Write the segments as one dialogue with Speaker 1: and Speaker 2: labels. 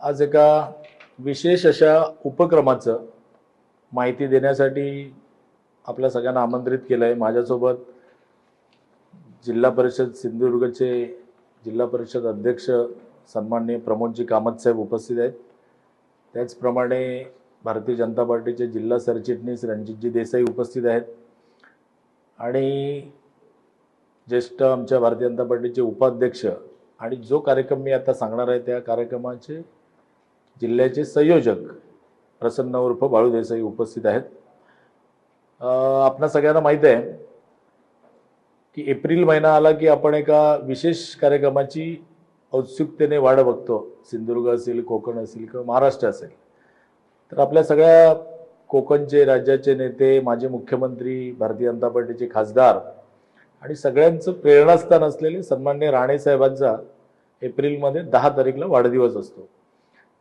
Speaker 1: आज एका विशेष अशा उपक्रमाचं माहिती देण्यासाठी आपल्या सगळ्यांना आमंत्रित केलं आहे। माझ्यासोबत जिल्हा परिषद सिंधुदुर्गचे जिल्हा परिषद अध्यक्ष सन्माननीय प्रमोदजी कामत साहेब उपस्थित आहेत। त्याचप्रमाणे भारतीय जनता पार्टीचे जिल्हा सरचिटणीस रणजितजी देसाई उपस्थित आहेत आणि ज्येष्ठ आमच्या भारतीय जनता पार्टीचे उपाध्यक्ष आणि जो कार्यक्रम मी आता सांगणार आहे त्या कार्यक्रमाचे जिल्ह्याचे संयोजक प्रसन्न उर्फ बाळू देसाई उपस्थित आहेत। आपणा सगळ्यांना माहित आहे की एप्रिल महिना आला की आपण एका विशेष कार्यक्रमाची औत्सुकतेने वाट बघतो। सिंधुदुर्ग असेल, कोकण असेल किंवा महाराष्ट्र असेल, तर आपल्या सगळ्या कोकणचे राज्याचे नेते, माजी मुख्यमंत्री, भारतीय जनता पार्टीचे खासदार आणि सगळ्यांचं प्रेरणास्थान असलेले सन्माननीय राणे साहेबांचा एप्रिलमध्ये 10 तारीखला वाढदिवस असतो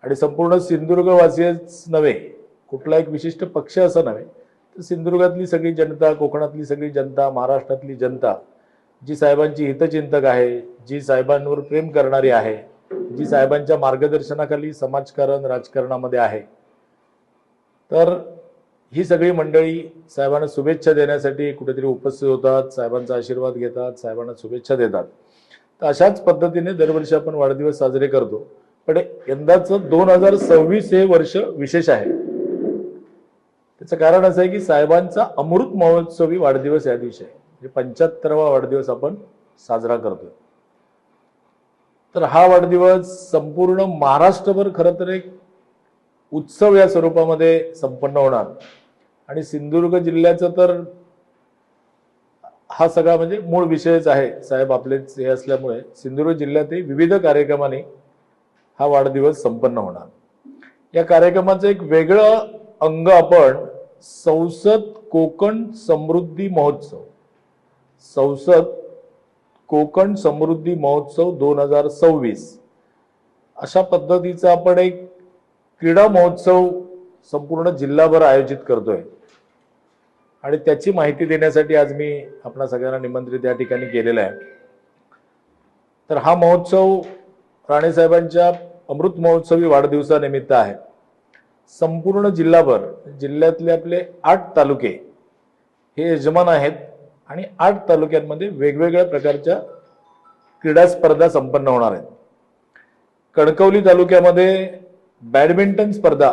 Speaker 1: आणि संपूर्ण सिंधुदुर्गवासीयच नव्हे, कुठला एक विशिष्ट पक्ष असा नव्हे, तर सिंधुदुर्गातली सगळी जनता, कोकणातली सगळी जनता, महाराष्ट्रातली जनता जी साहेबांची हितचिंतक आहे, जी साहेबांवर प्रेम करणारी आहे, जी साहेबांच्या मार्गदर्शनाखाली समाजकारण राजकारणामध्ये आहे, तर ही सगळी मंडळी साहेबांना शुभेच्छा देण्यासाठी कुठेतरी उपस्थित होतात, साहेबांचा आशीर्वाद घेतात, साहेबांना शुभेच्छा देतात। तर अशाच पद्धतीने दरवर्षी आपण वाढदिवस साजरे करतो, पण यंदाचं 2026 हे वर्ष विशेष आहे। त्याचं कारण असं आहे की साहेबांचा अमृत महोत्सवी वाढदिवस या दिवशी आहे, म्हणजे 75वा वाढदिवस आपण साजरा करतोय। तर हा वाढदिवस संपूर्ण महाराष्ट्रभर खरं तर एक उत्सव या स्वरूपामध्ये संपन्न होणार आणि सिंधुदुर्ग जिल्ह्याचं तर हा सगळा म्हणजे मूळ विषयच आहे। साहेब आपलेच हे असल्यामुळे सिंधुदुर्ग जिल्ह्यातही विविध कार्यक्रमांनी हा वाढदिवस संपन्न होणार। या कार्यक्रमाचं एक वेगळं अंग आपण संसद कोकण समृद्धी महोत्सव, संसद कोकण समृद्धी महोत्सव 2026 अशा पद्धतीचा आपण एक क्रीडा महोत्सव संपूर्ण जिल्हाभर आयोजित करतोय आणि त्याची माहिती देण्यासाठी आज मी आपणा सगळ्यांना निमंत्रित या ठिकाणी केलेला आहे। तर हा महोत्सव राणे साहेबांच्या अमृत महोत्सवी वाढदिवसानिमित्त आहे। संपूर्ण जिल्हाभर जिल्ह्यातले आपले 8 तालुके हे यजमान आहेत आणि 8 तालुक्यांमध्ये वेगवेगळ्या प्रकारच्या क्रीडा स्पर्धा संपन्न होणार आहेत। कणकवली तालुक्यामध्ये बॅडमिंटन स्पर्धा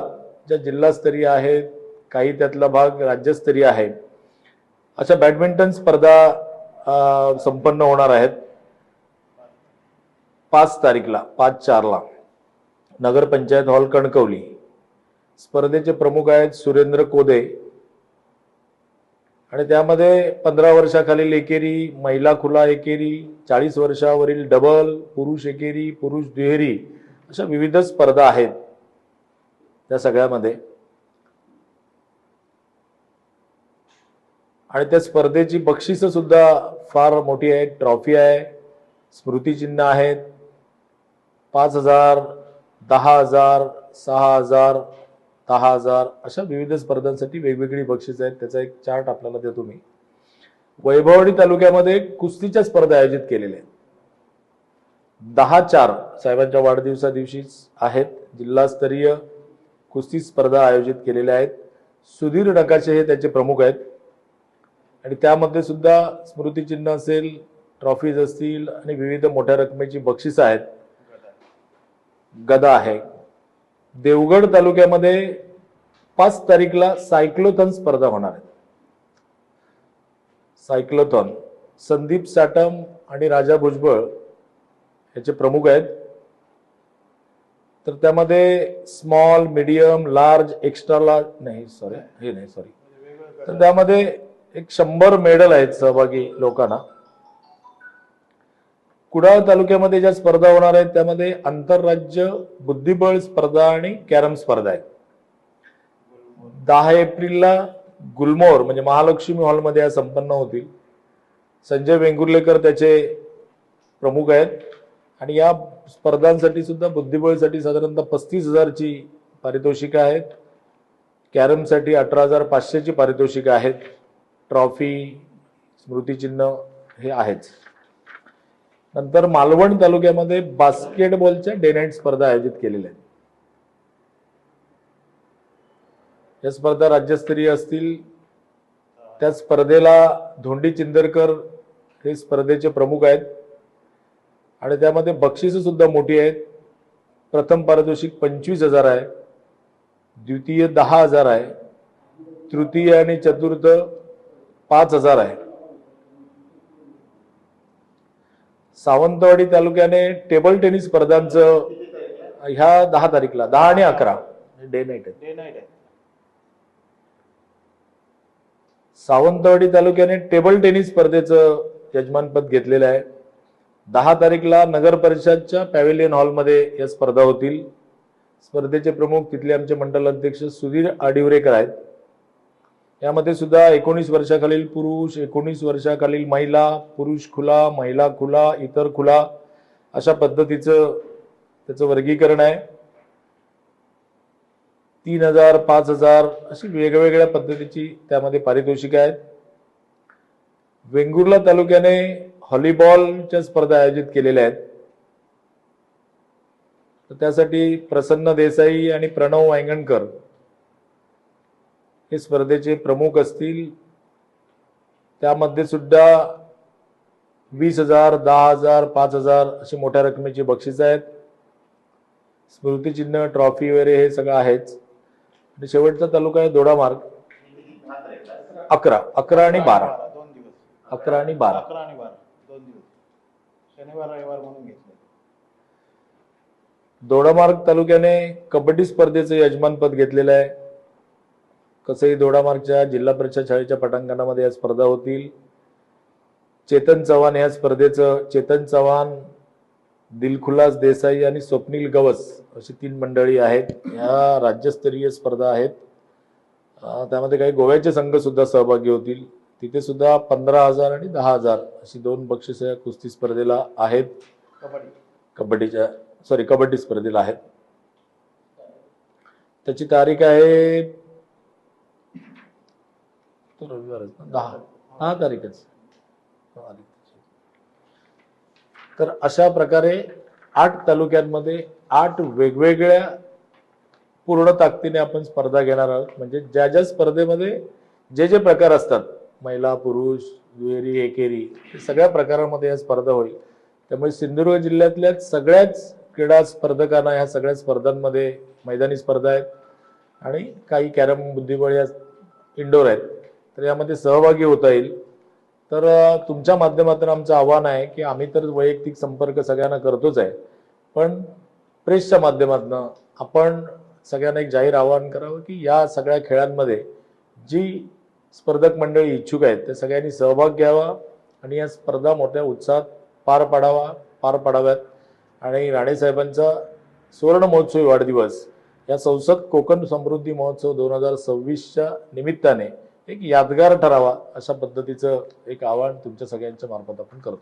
Speaker 1: ज्या जिल्हास्तरीय आहेत, काही त्यातला भाग राज्यस्तरीय आहे, अशा बॅडमिंटन स्पर्धा संपन्न होणार आहेत 5 तारीखला, 5/4ला नगरपंचायत हॉल कणकवली। स्पर्धेचे प्रमुख आहेत सुरेंद्र कोदे आणि त्यामध्ये 15 वर्षाखालील एकेरी, महिला खुला एकेरी, 40 वर्षावरील डबल, पुरुष एकेरी, पुरुष दुहेरी अशा विविध स्पर्धा आहेत त्या सगळ्यामध्ये। आणि त्या स्पर्धेची बक्षिसं सुद्धा फार मोठी आहेत, ट्रॉफी आहे, स्मृतिचिन्ह आहेत, 5,000, 10,000, 6,000, 10,000 अशा विविध स्पर्धांसाठी वेगवेगळी बक्षिसं आहेत। त्याचा एक चार्ट आपल्याला देतो मी। वैभववाडी तालुक्यामध्ये कुस्तीच्या स्पर्धा आयोजित केलेल्या आहेत, 10/4 साहेबांच्या वाढदिवसा दिवशीच आहेत। जिल्हास्तरीय कुस्ती स्पर्धा आयोजित केलेल्या आहेत। सुधीर नकाशे हे त्याचे प्रमुख आहेत आणि त्यामध्ये सुद्धा स्मृतिचिन्ह असेल, ट्रॉफीज असतील आणि विविध मोठ्या रकमेची बक्षिसं आहेत, गदा आहे। देवगड तालुक्यामध्ये 5 तारीखला सायक्लोथॉन स्पर्धा होणार आहे। सायक्लोथॉन संदीप साटम आणि राजा भुजबळ याचे प्रमुख आहेत। तर त्यामध्ये small, medium, large, extra large तर त्यामध्ये एक 100 मेडल आहेत सहभागी लोकांना। कुडाळ तालुक्यामध्ये ज्या स्पर्धा होणार आहेत त्यामध्ये आंतरराज्य बुद्धिबळ स्पर्धा आणि कॅरम स्पर्धा आहेत। 10 एप्रिलला गुलमोहर म्हणजे महालक्ष्मी हॉलमध्ये या संपन्न होतील। संजय वेंगुर्लेकर त्याचे प्रमुख आहेत आणि या स्पर्धांसाठी सुद्धा बुद्धिबळसाठी साधारणतः 35,000ची पारितोषिकं आहेत, कॅरमसाठी 18,500ची पारितोषिकं आहेत, ट्रॉफी, स्मृतिचिन्ह हे आहेच। नंतर मालवण तालुक्यामध्ये बास्केटबॉलच्या डे नाईट स्पर्धा आयोजित केलेल्या आहेत। या स्पर्धा राज्यस्तरीय असतील. त्या स्पर्धेला धोंडी चिंदरकर हे स्पर्धेचे प्रमुख आहेत आणि त्यामध्ये बक्षिसं सुद्धा मोठी आहेत. प्रथम पारितोषिक 25,000 आहे, द्वितीय 10,000 आहे, तृतीय आणि चतुर्थ 5,000 आहे. सावंतवाडी तालुक्याने टेबल टेनिस स्पर्धांचं ह्या 10 तारीखला 10 आणि 11 डे नाईट आहे. सावंतवाडी तालुक्याने टेबल टेनिस स्पर्धेचं यजमानपद घेतलेलं आहे. 10 तारीखला नगर परिषदच्या पॅव्हिलियन हॉलमध्ये या स्पर्धा होतील. स्पर्धेचे प्रमुख तिथले आमचे मंडल अध्यक्ष सुधीर आडिवरेकर आहेत. यामध्ये सुद्धा 19 वर्षाखालील पुरुष, 19 वर्षाखालील महिला, पुरुष खुला, महिला खुला, इतर खुला अशा पद्धतीचं त्याचं वर्गीकरण आहे. 3,000, 5,000 अशी वेगवेगळ्या पद्धतीची त्यामध्ये पारितोषिक आहेत. वेंगुर्ला तालुक्याने व्हॉलीबॉलच्या स्पर्धा आयोजित केलेल्या आहेत. तर त्यासाठी प्रसन्न देसाई आणि प्रणव वांगणकर हे स्पर्धेचे प्रमुख असतील. त्यामध्ये सुद्धा 20,000, 10,000, 5,000 अशी मोठ्या रकमेची बक्षीस आहेत. स्मृतिचिन्ह, ट्रॉफी वगैरे हे सगळं आहेच. आणि शेवटचा तालुका आहे दोडामार्ग. 11 आणि 12 11 आणि 12
Speaker 2: 2 दिवस शनिवार रविवार म्हणून घेतले.
Speaker 1: दोडामार्ग तालुक्याने कबड्डी स्पर्धेचं यजमानपद घेतलेलं आहे. कसंही दोडामार्गच्या जिल्हा परिषद शाळेच्या पटांगणामध्ये या स्पर्धा होतील. चेतन चव्हाण या स्पर्धेचं, चेतन चव्हाण, दिलखुलास देसाई आणि स्वप्नील गवस अशी 3 मंडळी आहेत. ह्या राज्यस्तरीय स्पर्धा आहेत. त्यामध्ये काही गोव्याचे संघ सुद्धा सहभागी होतील. तिथे सुद्धा 15,000 आणि 10,000 अशी 2 बक्षिसं या कुस्ती स्पर्धेला आहेत. कबड्डी स्पर्धेला आहेत. त्याची तारीख आहे रविवार 10 तारीखच. तर अशा प्रकारे 8 तालुक्यांमध्ये 8 वेगवेगळ्या पूर्ण ताकदीने आपण स्पर्धा घेणार आहोत. म्हणजे ज्या ज्या स्पर्धेमध्ये जे प्रकार असतात, महिला, पुरुष, दुहेरी, एकेरी, सगळ्या प्रकारांमध्ये या स्पर्धा होईल. त्यामुळे सिंधुदुर्ग जिल्ह्यातल्या सगळ्याच क्रीडा स्पर्धकांना ह्या सगळ्या स्पर्धांमध्ये मैदानी स्पर्धा आहेत आणि काही कॅरम, बुद्धिबळ या इंडोर आहेत. तर यामध्ये सहभागी होता येईल. तर तुमच्या माध्यमातून आमचं आव्हान आहे की आम्ही तर वैयक्तिक संपर्क सगळ्यांना करतोच आहे, पण प्रेसच्या माध्यमातून आपण सगळ्यांना एक जाहीर आवाहन करावं की या सगळ्या खेळांमध्ये जी स्पर्धक मंडळी इच्छुक आहेत त्या सगळ्यांनी सहभाग घ्यावा आणि या स्पर्धा मोठ्या उत्साहात पार पाडाव्यात. आणि राणेसाहेबांचा सुवर्ण महोत्सवी वाढदिवस या संसद कोकण समृद्धी महोत्सव 2026च्या निमित्ताने एक यादगार ठरावा अशा पद्धतीचं एक आवाहन तुमच्या सगळ्यांच्या मार्फत आपण करतो.